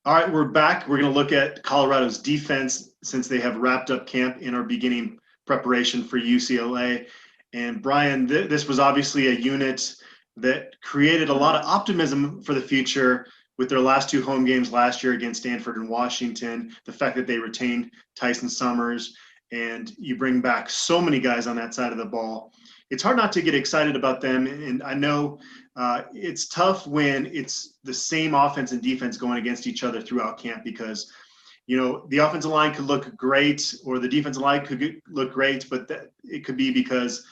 All right, we're back. We're going to look at Colorado's defense since they have wrapped up camp and are beginning preparation for UCLA. And Brian, this was obviously a unit that created a lot of optimism for the future with their last two home games last year against Stanford and Washington. The fact that they retained Tyson Summers and you bring back so many guys on that side of the ball. It's hard not to get excited about them. And I know it's tough when it's the same offense and defense going against each other throughout camp because, the offensive line could look great or the defensive line could look great, but it could be because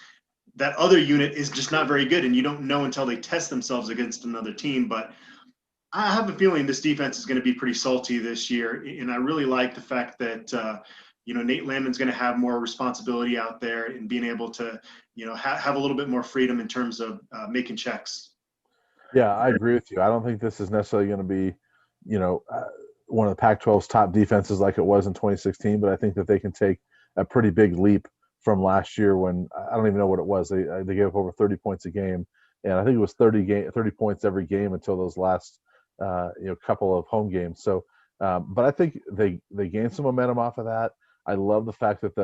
that other unit is just not very good and you don't know until they test themselves against another team. But I have a feeling this defense is going to be pretty salty this year. And I really like the fact that, Nate Landman's going to have more responsibility out there and being able to, have a little bit more freedom in terms of making checks. Yeah, I agree with you. I don't think this is necessarily going to be, you know, uh, one of the Pac-12's top defenses like it was in 2016, but I think that they can take a pretty big leap from last year when I don't even know what it was. They gave up over 30 points a game, and I think it was 30 points every game until those last couple of home games. So, but I think they gained some momentum off of that. I love the fact that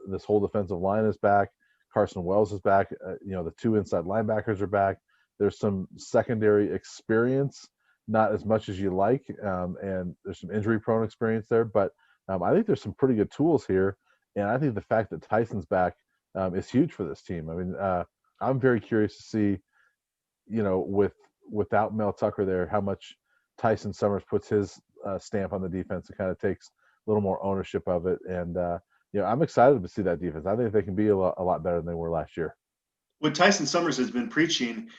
this whole defensive line is back. Carson Wells is back. The two inside linebackers are back. There's some secondary experience, not as much as you like, and there's some injury-prone experience there. But I think there's some pretty good tools here, and I think the fact that Tyson's back is huge for this team. I mean, I'm very curious to see, without Mel Tucker there, how much Tyson Summers puts his stamp on the defense and kind of takes a little more ownership of it. And I'm excited to see that defense. I think they can be a lot better than they were last year. What Tyson Summers has been preaching,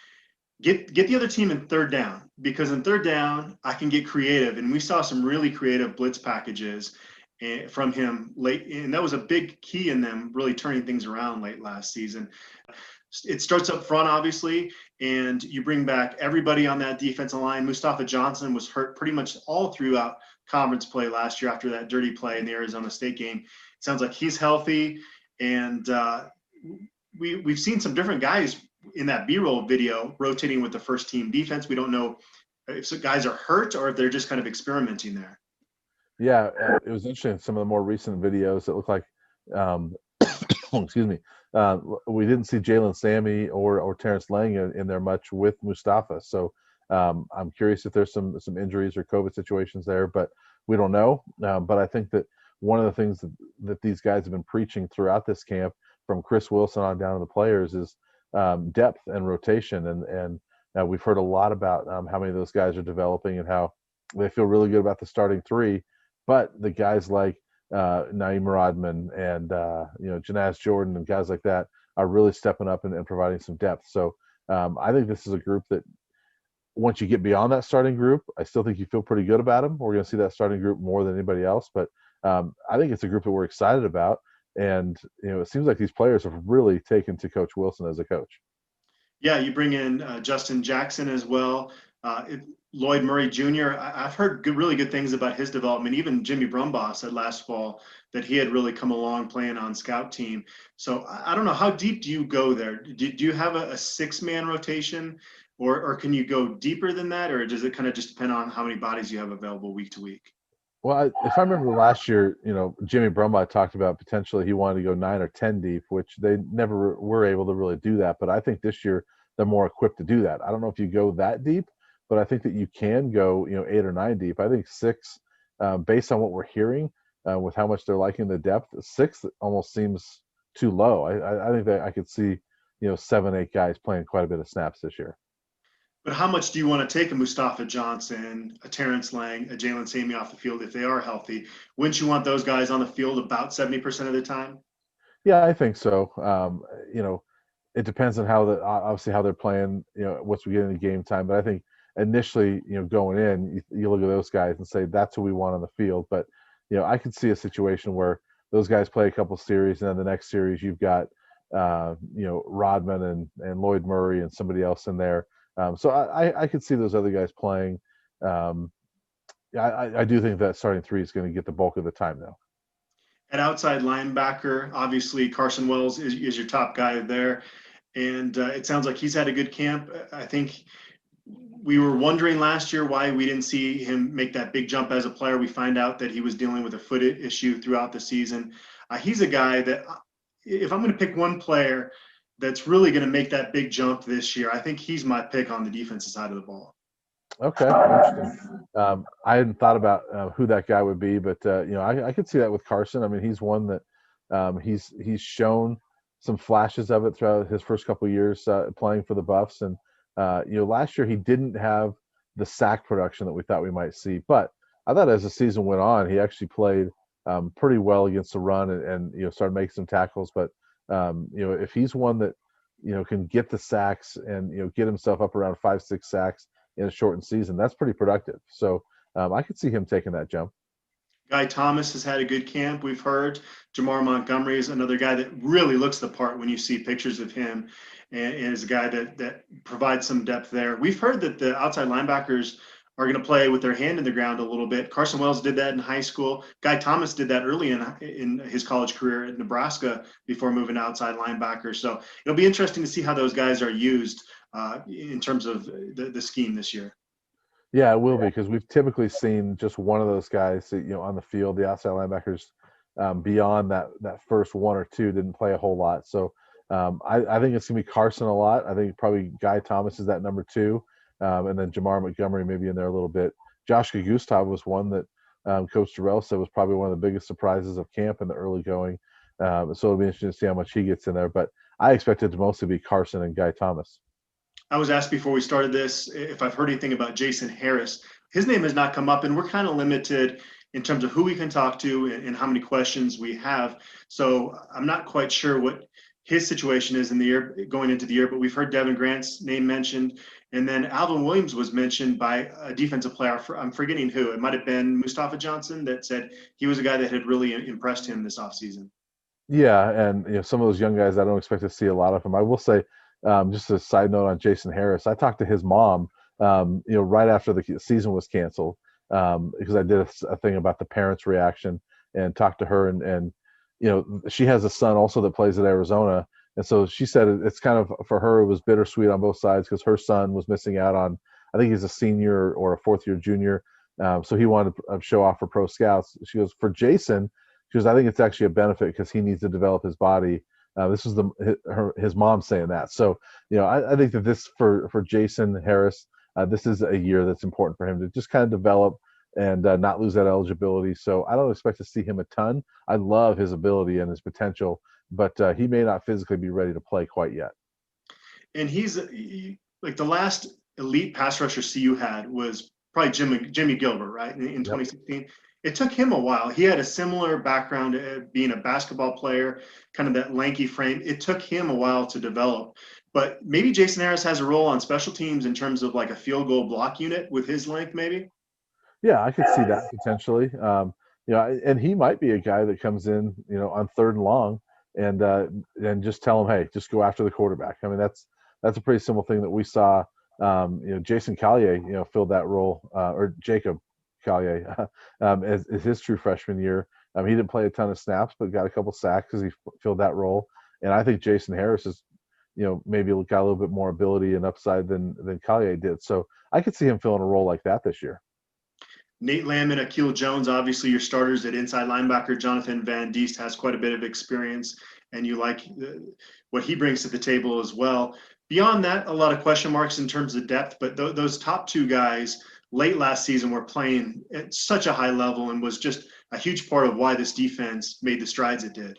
get the other team in third down, because in third down I can get creative, and we saw some really creative blitz packages from him late, and that was a big key in them really turning things around late last season. It starts up front, obviously, and you bring back everybody on that defensive line. Mustafa Johnson was hurt pretty much all throughout conference play last year after that dirty play in the Arizona State game. It sounds like he's healthy, and we've seen some different guys in that B-roll video rotating with the first team defense. We don't know if guys are hurt or if they're just kind of experimenting there. Yeah, it was interesting. Some of the more recent videos, it looked like, excuse me, we didn't see Jalen Sammy or Terrence Lang in there much with Mustafa. So I'm curious if there's some injuries or COVID situations there, but we don't know. But I think that one of the things that these guys have been preaching throughout this camp, from Chris Wilson on down to the players, is depth and rotation. And we've heard a lot about how many of those guys are developing and how they feel really good about the starting three. But the guys like Naeem Rodman and Janaz Jordan and guys like that are really stepping up and providing some depth. So I think this is a group that once you get beyond that starting group, I still think you feel pretty good about them. We're going to see that starting group more than anybody else, but I think it's a group that we're excited about. And it seems like these players have really taken to Coach Wilson as a coach. Yeah, you bring in Justin Jackson as well. Lloyd Murray Jr. I've heard really good things about his development. Even Jimmy Brumbaugh said last fall that he had really come along playing on scout team. So I don't know, how deep do you go there? Do you have a six-man rotation, or can you go deeper than that, or does it kind of just depend on how many bodies you have available week to week? Well, if I remember last year, Jimmy Brumbaugh talked about potentially he wanted to go 9 or 10 deep, which they never were able to really do that. But I think this year they're more equipped to do that. I don't know if you go that deep, but I think that you can go, 8 or 9 deep. I think six, based on what we're hearing, with how much they're liking the depth, six almost seems too low. I think that I could see, 7, 8 guys playing quite a bit of snaps this year. But how much do you want to take a Mustafa Johnson, a Terrence Lang, a Jalen Sammy off the field if they are healthy? Wouldn't you want those guys on the field about 70% of the time? Yeah, I think so. It depends on obviously how they're playing, once we get into game time. But I think initially, going in, you look at those guys and say that's who we want on the field. But I could see a situation where those guys play a couple series, and then the next series you've got Rodman and Lloyd Murray and somebody else in there. So I could see those other guys playing. Um, I do think that starting three is going to get the bulk of the time, though. At outside linebacker, obviously Carson Wells is your top guy there. And it sounds like he's had a good camp. I think we were wondering last year why we didn't see him make that big jump as a player. We find out that he was dealing with a foot issue throughout the season. He's a guy that, if I'm going to pick one player that's really going to make that big jump this year, I think he's my pick on the defensive side of the ball. Okay, interesting. I hadn't thought about who that guy would be, but I could see that with Carson. I mean, he's one that he's shown some flashes of it throughout his first couple of years playing for the Buffs, and last year he didn't have the sack production that we thought we might see. But I thought as the season went on, he actually played pretty well against the run and started making some tackles. But if he's one that can get the sacks and get himself up around 5-6 sacks in a shortened season, that's pretty productive. So I could see him taking that jump. Guy Thomas has had a good camp, we've heard. Jamar Montgomery is another guy that really looks the part when you see pictures of him, and is a guy that provides some depth there. We've heard that the outside linebackers are going to play with their hand in the ground a little bit. Carson Wells did that in high school. Guy Thomas did that early in his college career at Nebraska before moving to outside linebacker. So it'll be interesting to see how those guys are used in terms of the scheme this year. Yeah, it will be, because we've typically seen just one of those guys, on the field. The outside linebackers, beyond that first one or two, didn't play a whole lot. So I think it's gonna be Carson a lot. I think probably Guy Thomas is that number 2, and then Jamar Montgomery maybe in there a little bit. Josh Gustav was one that Coach Terrell said was probably one of the biggest surprises of camp in the early going. So it'll be interesting to see how much he gets in there. But I expect it to mostly be Carson and Guy Thomas. I was asked before we started this if I've heard anything about Jason Harris. His name has not come up, and we're kind of limited in terms of who we can talk to and how many questions we have. So I'm not quite sure what his situation is in the year going into the year, but we've heard Devin Grant's name mentioned. And then Alvin Williams was mentioned by a defensive player. I'm forgetting who. It might have been Mustafa Johnson that said he was a guy that had really impressed him this offseason. Yeah, and some of those young guys, I don't expect to see a lot of them. I will say, just a side note on Jason Harris, I talked to his mom, right after the season was canceled, because I did a thing about the parents' reaction and talked to her, and she has a son also that plays at Arizona, and so she said it's kind of, for her, it was bittersweet on both sides, because her son was missing out on, I think he's a senior or a fourth year junior, so he wanted to show off for pro scouts. She goes, for Jason, she goes, I think it's actually a benefit because he needs to develop his body. This was his mom saying that. So, I think that this for Jason Harris, this is a year that's important for him to just kind of develop and not lose that eligibility. So I don't expect to see him a ton. I love his ability and his potential, but he may not physically be ready to play quite yet. And he's like, the last elite pass rusher CU had was probably Jimmy Gilbert, right? In 2016. It took him a while. He had a similar background, being a basketball player, kind of that lanky frame. It took him a while to develop. But maybe Jason Harris has a role on special teams in terms of like a field goal block unit with his length, maybe. Yeah, I could see that potentially. And he might be a guy that comes in, on 3rd and long, and just tell him, hey, just go after the quarterback. I mean, that's a pretty simple thing that we saw. Jason Collier, filled that role, or Jacob Collier, as his true freshman year. He didn't play a ton of snaps, but got a couple sacks because he filled that role. And I think Jason Harris is, maybe got a little bit more ability and upside than Collier did. So I could see him filling a role like that this year. Nate Lamb and Akil Jones, obviously your starters at inside linebacker. Jonathan Van Diest has quite a bit of experience, and you like what he brings to the table as well. Beyond that, a lot of question marks in terms of depth, but those top 2 guys late last season were playing at such a high level and was just a huge part of why this defense made the strides it did.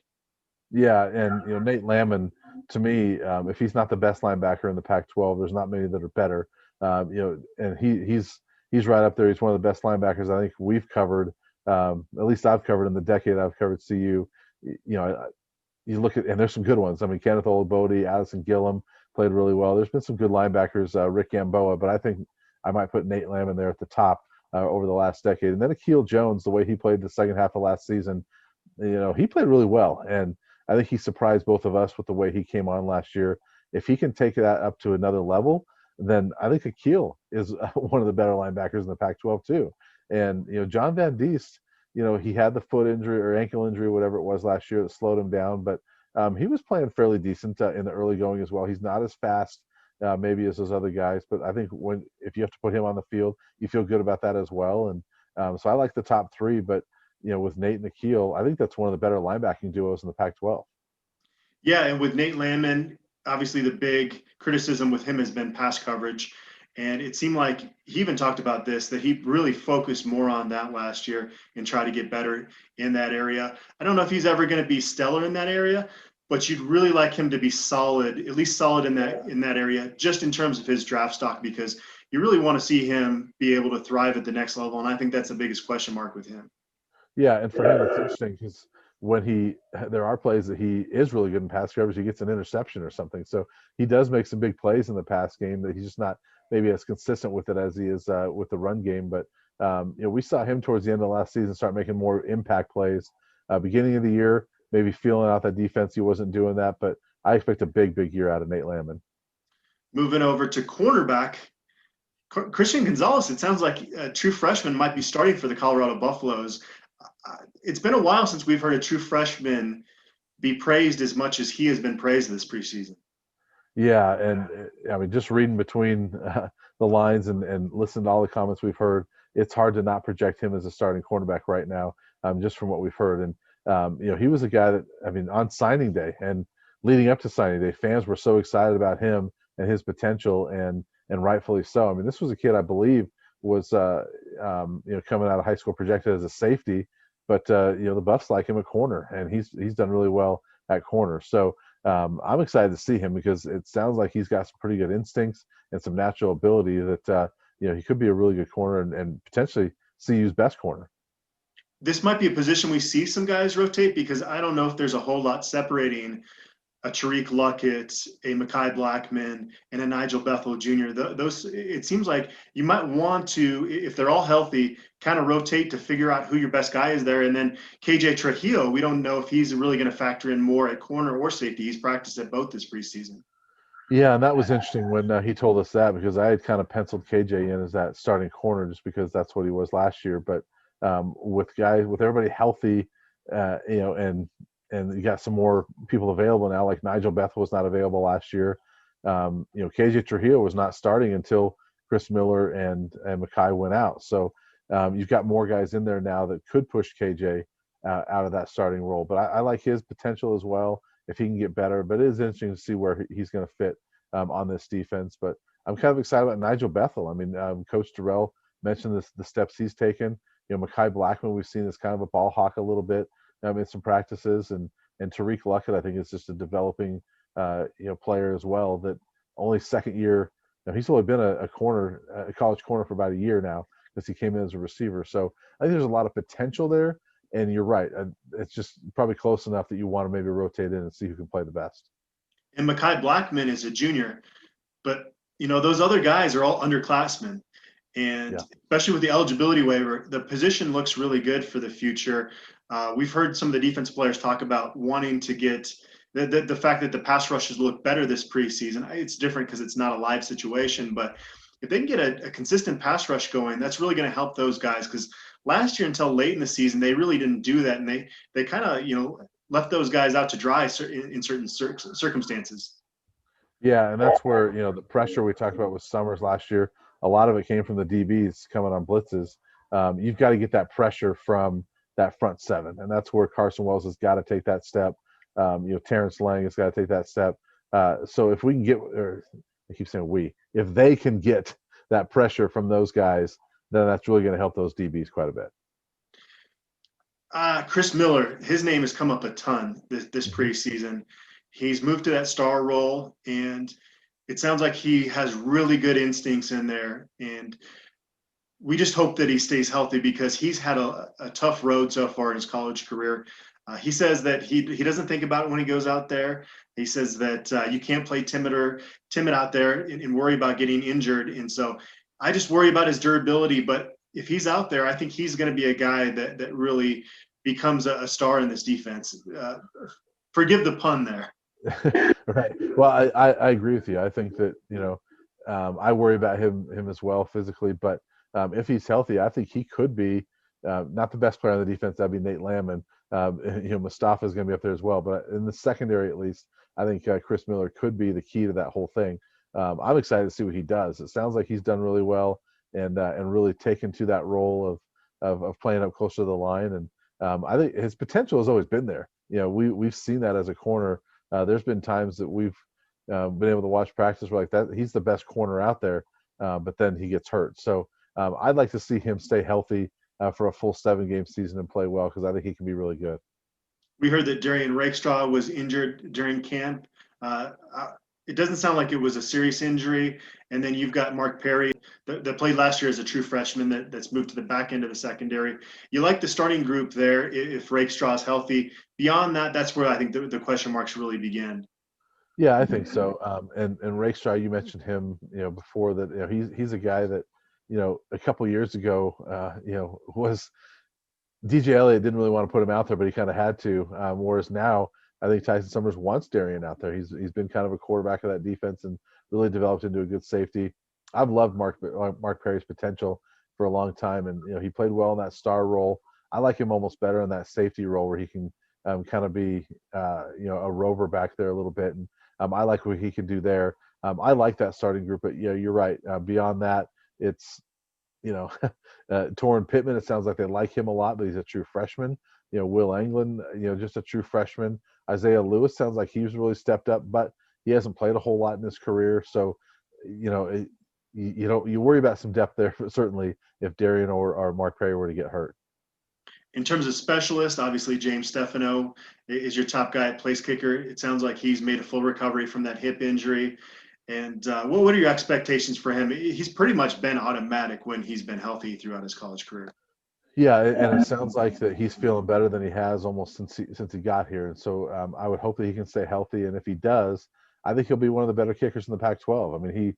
Yeah, and Nate Lamb, to me, if he's not the best linebacker in the Pac-12, there's not many that are better. And he's right up there. He's one of the best linebackers I think we've covered, at least I've covered in the decade I've covered CU. You look at, and there's some good ones. I mean, Kenneth Olabode, Addison Gillum played really well. There's been some good linebackers, Rick Gamboa, but I think I might put Nate Lamb in there at the top over the last decade. And then Akil Jones, the way he played the second half of last season, he played really well. And I think he surprised both of us with the way he came on last year. If he can take that up to another level, then I think Akil is one of the better linebackers in the Pac-12 too. And, John Van Diest, he had the foot injury or ankle injury, whatever it was last year that slowed him down, but he was playing fairly decent in the early going as well. He's not as fast maybe as those other guys. But I think if you have to put him on the field, you feel good about that as well. And so I like the top three, but with Nate and Nikhil, I think that's one of the better linebacking duos in the Pac-12. Yeah, and with Nate Landman, obviously the big criticism with him has been pass coverage. And it seemed like he even talked about this, that he really focused more on that last year and try to get better in that area. I don't know if he's ever going to be stellar in that area, but you'd really like him to be solid, at least solid in that area, just in terms of his draft stock, because you really want to see him be able to thrive at the next level. And I think that's the biggest question mark with him. Yeah, and for him, it's interesting because there are plays that he is really good in pass coverage, he gets an interception or something. So he does make some big plays in the pass game that he's just not maybe as consistent with it as he is with the run game. But we saw him towards the end of last season start making more impact plays. Beginning of the year, maybe feeling out that defense, he wasn't doing that. But I expect a big, big year out of Nate Landman. Moving over to cornerback, Christian Gonzalez, it sounds like a true freshman might be starting for the Colorado Buffaloes. It's been a while since we've heard a true freshman be praised as much as he has been praised this preseason. Yeah, and I mean, just reading between the lines and listening to all the comments we've heard, it's hard to not project him as a starting cornerback right now, just from what we've heard. And he was a guy that, I mean, on signing day and leading up to signing day, fans were so excited about him and his potential, and rightfully so. I mean, this was a kid I believe was coming out of high school projected as a safety, but the Buffs like him at corner, and he's done really well at corner. So I'm excited to see him because it sounds like he's got some pretty good instincts and some natural ability that he could be a really good corner and potentially CU's best corner. This might be a position we see some guys rotate, because I don't know if there's a whole lot separating a Tariq Luckett, a Mekhi Blackman, and a Nigel Bethel Jr. Those, it seems like you might want to, if they're all healthy, kind of rotate to figure out who your best guy is there. And then KJ Trujillo, we don't know if he's really going to factor in more at corner or safety. He's practiced at both this preseason. Yeah, and that was interesting when he told us that, because I had kind of penciled KJ in as that starting corner just because that's what he was last year. But with everybody healthy, and you got some more people available now, like Nigel Bethel was not available last year. KJ Trujillo was not starting until Chris Miller and Mekhi went out. So you've got more guys in there now that could push KJ out of that starting role. But I like his potential as well if he can get better. But it is interesting to see where he's going to fit on this defense. But I'm kind of excited about Nigel Bethel. I mean, Coach Durrell mentioned the steps he's taken. Mekhi Blackman, we've seen as kind of a ball hawk a little bit in some practices, and Tariq Luckett, I think, is just a developing player as well. That only second year. He's only been a college corner for about a year now because he came in as a receiver. So I think there's a lot of potential there. And you're right. It's just probably close enough that you want to maybe rotate in and see who can play the best. And Mekhi Blackman is a junior, but those other guys are all underclassmen. And especially with the eligibility waiver, the position looks really good for the future. We've heard some of the defense players talk about wanting to get the fact that the pass rushes look better this preseason. It's different because it's not a live situation, but if they can get a consistent pass rush going, that's really going to help those guys, because last year until late in the season, they really didn't do that. And they kind of, left those guys out to dry in certain circumstances. Yeah, and that's where, the pressure we talked about with Summers last year, a lot of it came from the DBs coming on blitzes. You've got to get that pressure from that front seven, and that's where Carson Wells has got to take that step. Terrence Lang has got to take that step. So if we can get, or I keep saying if they can get that pressure from those guys, then that's really going to help those DBs quite a bit. Chris Miller, his name has come up a ton this preseason. He's moved to that star role, and it sounds like he has really good instincts in there. And we just hope that he stays healthy, because he's had a tough road so far in his college career. He says that he doesn't think about it when he goes out there. He says that you can't play timid out there and worry about getting injured. And so I just worry about his durability. But if he's out there, I think he's going to be a guy that really becomes a star in this defense. Forgive the pun there. Right. Well, I agree with you. I think that, I worry about him as well physically, but if he's healthy, I think he could be not the best player on the defense. That'd be Nate Landman. Mustafa is going to be up there as well, but in the secondary, at least, I think Chris Miller could be the key to that whole thing. I'm excited to see what he does. It sounds like he's done really well and really taken to that role of playing up closer to the line. And I think his potential has always been there. We've seen that as a corner. There's been times that we've been able to watch practice where like that he's the best corner out there, but then he gets hurt. So I'd like to see him stay healthy for a full 7-game season and play well, because I think he can be really good. We heard that Darian Rakestraw was injured during camp. It doesn't sound like it was a serious injury. And then you've got Mark Perry that played last year as a true freshman that's moved to the back end of the secondary. You like the starting group there if Rakestraw is healthy. Beyond that, that's where I think the question marks really begin. Yeah, I think so. And Rakestraw, you mentioned him, before that. He's a guy that, a couple years ago, was DJ Elliott didn't really want to put him out there, but he kind of had to. Whereas now, I think Tyson Summers wants Darian out there. He's been kind of a quarterback of that defense and really developed into a good safety. I've loved Mark Perry's potential for a long time, and he played well in that star role. I like him almost better in that safety role where he can kind of be a rover back there a little bit, and I like what he can do there. I like that starting group, but you're right. Beyond that, it's Torrin Pittman, it sounds like they like him a lot, but he's a true freshman. Will Anglin, just a true freshman. Isaiah Lewis sounds like he's really stepped up, but he hasn't played a whole lot in his career. So, you worry about some depth there, certainly, if Darian or Mark Perry were to get hurt. In terms of specialists, obviously James Stefano is your top guy at place kicker. It sounds like he's made a full recovery from that hip injury. And what are your expectations for him? He's pretty much been automatic when he's been healthy throughout his college career. Yeah, and it sounds like that he's feeling better than he has almost since he got here. And so I would hope that he can stay healthy. And if he does, I think he'll be one of the better kickers in the Pac-12. I mean, he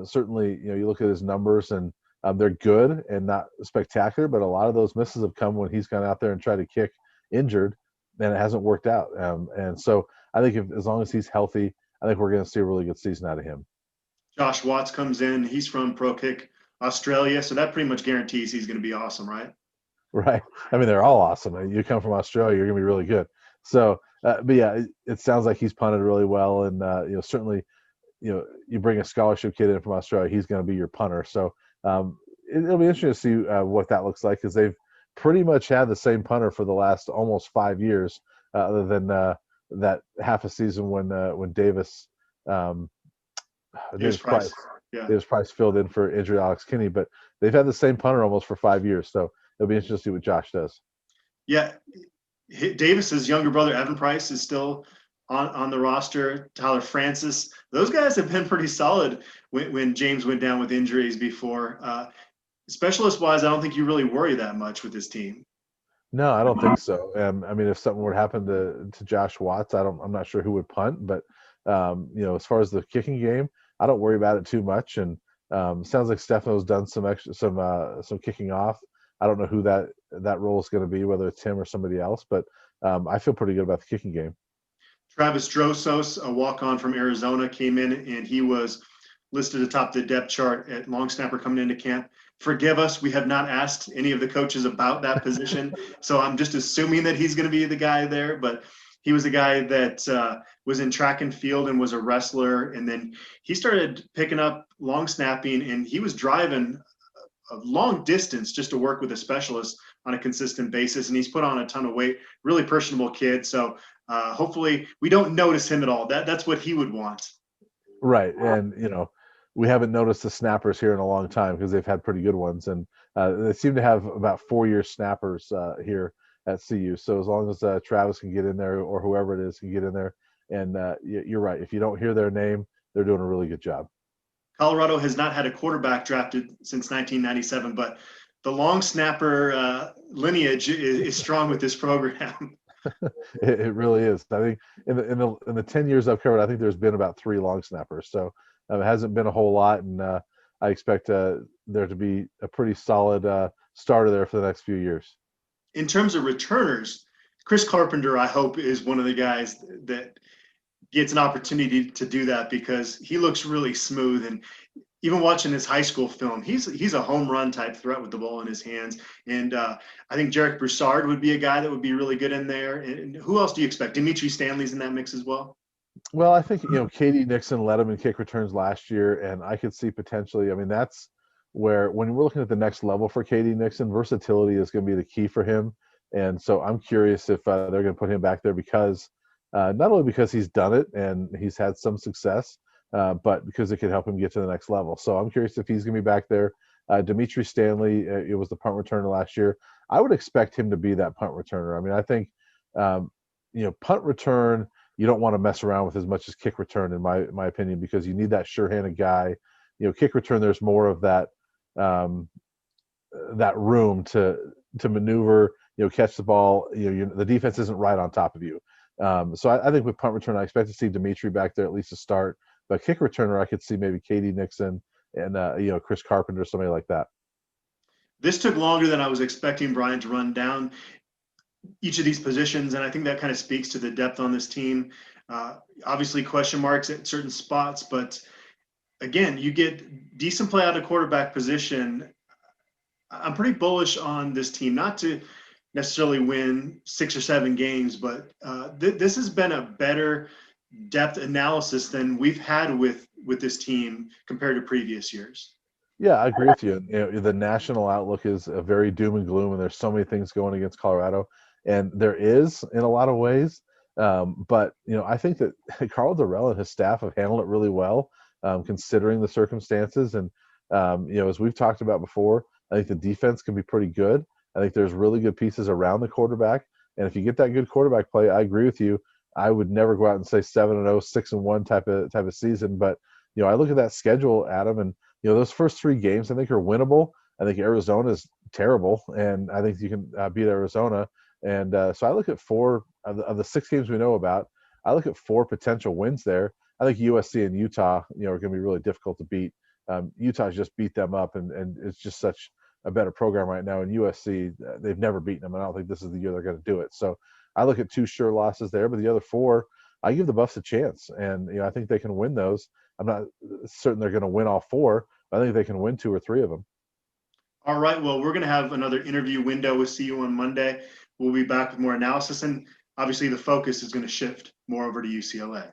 certainly, you look at his numbers and they're good and not spectacular, but a lot of those misses have come when he's gone out there and tried to kick injured, and it hasn't worked out. And so I think as long as he's healthy, I think we're going to see a really good season out of him. Josh Watts comes in. He's from Pro Kick Australia, so that pretty much guarantees he's going to be awesome, right? Right. I mean, they're all awesome. You come from Australia, you're going to be really good. So, but yeah, it sounds like he's punted really well, and certainly, you bring a scholarship kid in from Australia, he's going to be your punter. So it'll be interesting to see what that looks like, because they've pretty much had the same punter for the last almost 5 years, other than that half a season when Davis Price. Yeah. Davis Price filled in for injured Alex Kinney, but they've had the same punter almost for 5 years. So it'll be interesting to see what Josh does. Yeah. Davis's younger brother, Evan Price, is still on the roster. Tyler Francis. Those guys have been pretty solid when James went down with injuries before. Specialist-wise, I don't think you really worry that much with this team. No, I don't think so. I mean, if something were to happen to Josh Watts, I'm not sure who would punt, but as far as the kicking game, I don't worry about it too much. And sounds like Stefano's done some kicking off. I don't know who that role is going to be, whether it's him or somebody else, but I feel pretty good about the kicking game. Travis Drosos, a walk-on from Arizona, came in and he was listed atop the depth chart at long snapper coming into camp. Forgive us, we have not asked any of the coaches about that position, so I'm just assuming that he's going to be the guy there. But he was a guy that was in track and field and was a wrestler, and then he started picking up long snapping, and he was driving a long distance just to work with a specialist on a consistent basis, and he's put on a ton of weight. Really personable kid, so hopefully we don't notice him at all. That's what he would want. Right, and we haven't noticed the snappers here in a long time because they've had pretty good ones, and they seem to have about 4-year snappers here at CU. So as long as Travis can get in there, or whoever it is can get in there, and you're right. If you don't hear their name, they're doing a really good job. Colorado has not had a quarterback drafted since 1997, but the long snapper lineage is strong with this program. It really is. I think in the 10 years I've covered, I think there's been about 3 long snappers. So it hasn't been a whole lot, and I expect there to be a pretty solid starter there for the next few years. In terms of returners, Chris Carpenter, I hope, is one of the guys that gets an opportunity to do that, because he looks really smooth. And even watching his high school film, he's a home run type threat with the ball in his hands. And I think Jarek Broussard would be a guy that would be really good in there. And who else do you expect? Dimitri Stanley's in that mix as well. Well, I think, Katie Nixon led him in kick returns last year, and I could see potentially, I mean, that's where when we're looking at the next level for Katie Nixon, versatility is going to be the key for him. And so I'm curious if they're going to put him back there because not only because he's done it and he's had some success, but because it could help him get to the next level. So I'm curious if he's going to be back there. Dimitri Stanley, it was the punt returner last year. I would expect him to be that punt returner. I mean, I think, um, punt return, you don't want to mess around with as much as kick return, in my opinion, because you need that sure-handed guy. Kick return, there's more of um, that room to maneuver. Catch the ball. The defense isn't right on top of you. So I think with punt return, I expect to see Dimitri back there at least to start. But kick returner, I could see maybe Katie Nixon and Chris Carpenter, somebody like that. This took longer than I was expecting Brian to run down each of these positions, and I think that kind of speaks to the depth on this team. Obviously, question marks at certain spots, but again, you get decent play out of quarterback position. I'm pretty bullish on this team, not to necessarily win 6 or 7 games, but this has been a better depth analysis than we've had with this team compared to previous years. Yeah, I agree with you. The national outlook is a very doom and gloom, and there's so many things going against Colorado, and there is in a lot of ways. But I think that Carl Durrell and his staff have handled it really well, considering the circumstances. And as we've talked about before, I think the defense can be pretty good. I think there's really good pieces around the quarterback, and if you get that good quarterback play, I agree with you. I would never go out and say 7-0, 6-1 type of season, but I look at that schedule, Adam, and those first 3 games I think are winnable. I think Arizona is terrible, and I think you can beat Arizona. And so I look at 4 of the 6 games we know about. I look at 4 potential wins there. I think USC and Utah, are going to be really difficult to beat. Utah's just beat them up, and it's just such a better program right now. And USC, they've never beaten them, and I don't think this is the year they're going to do it. So I look at 2 sure losses there, but the other 4, I give the Buffs a chance, and I think they can win those. I'm not certain they're going to win all 4. I think they can win 2 or 3 of them. All right. Well, we're going to have another interview window with CU on Monday. We'll be back with more analysis, and obviously the focus is going to shift more over to UCLA.